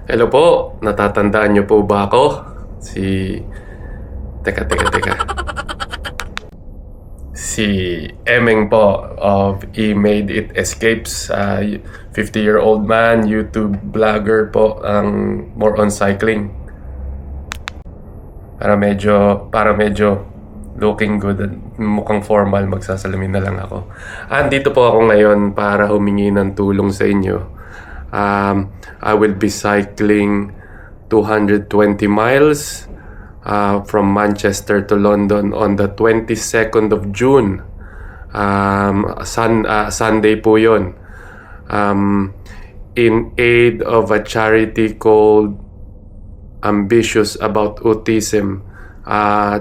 Hello po, natatandaan niyo po ba ako? Si... Teka. Si Emeng po of E Made It Escapes. 50-year-old man, YouTube vlogger po, ang more on cycling. Para medyo looking good at mukhang formal, magsasalamin na lang ako. Andito po ako ngayon para humingi ng tulong sa inyo. I will be cycling 220 miles from Manchester to London on the 22nd of June. Sunday po yun. In aid of a charity called Ambitious About Autism.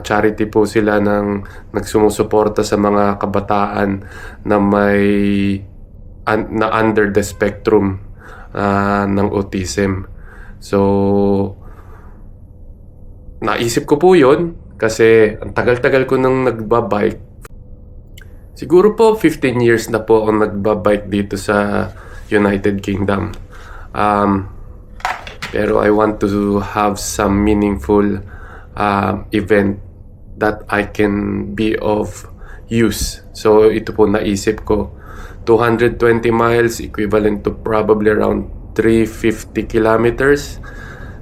Charity po sila ng nagsumusuporta sa mga kabataan na na under the spectrum ng autism. So naisip ko po yun kasi ang tagal-tagal ko nang nagbabike. Siguro po 15 years na po ako nagbabike dito sa United Kingdom. Pero I want to have some meaningful event that I can be of use. So ito po naisip ko. 220 miles equivalent to probably around 350 kilometers.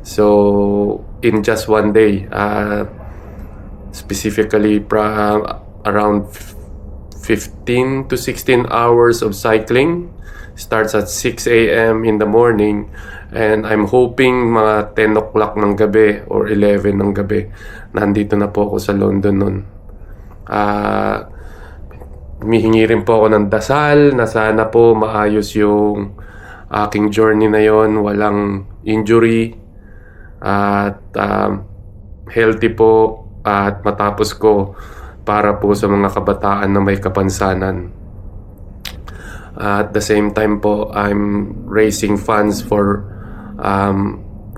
So in just one day, specifically around 15 to 16 hours of cycling. Starts at 6 a.m. in the morning, and I'm hoping mga 10 o'clock ng gabi or 11 ng gabi nandito na po ako sa London nun. Humihingi rin po ako ng dasal na sana po maayos yung aking journey na yon, walang injury at healthy po at matapos ko para po sa mga kabataan na may kapansanan. At the same time po, I'm raising funds for 1,000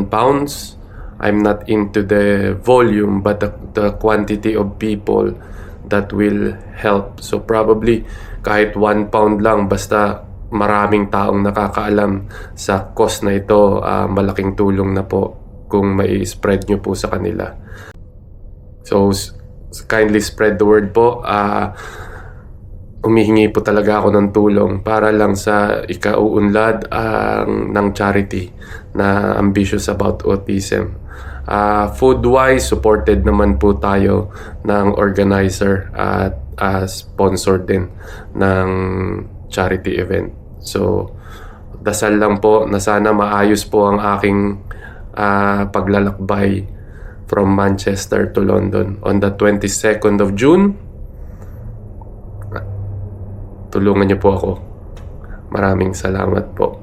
pounds. I'm not into the volume but the quantity of people that will help. So probably kahit 1 pound lang, basta maraming taong nakakaalam sa cause na ito, malaking tulong na po kung may spread nyo po sa kanila. So kindly spread the word po. Humihingi po talaga ako ng tulong para lang sa ikauunlad ng charity na Ambitious About Autism. Food-wise, supported naman po tayo ng organizer at sponsor din ng charity event. So, dasal lang po na sana maayos po ang aking paglalakbay from Manchester to London on the 22nd of June. Tulungan niyo po ako. Maraming salamat po.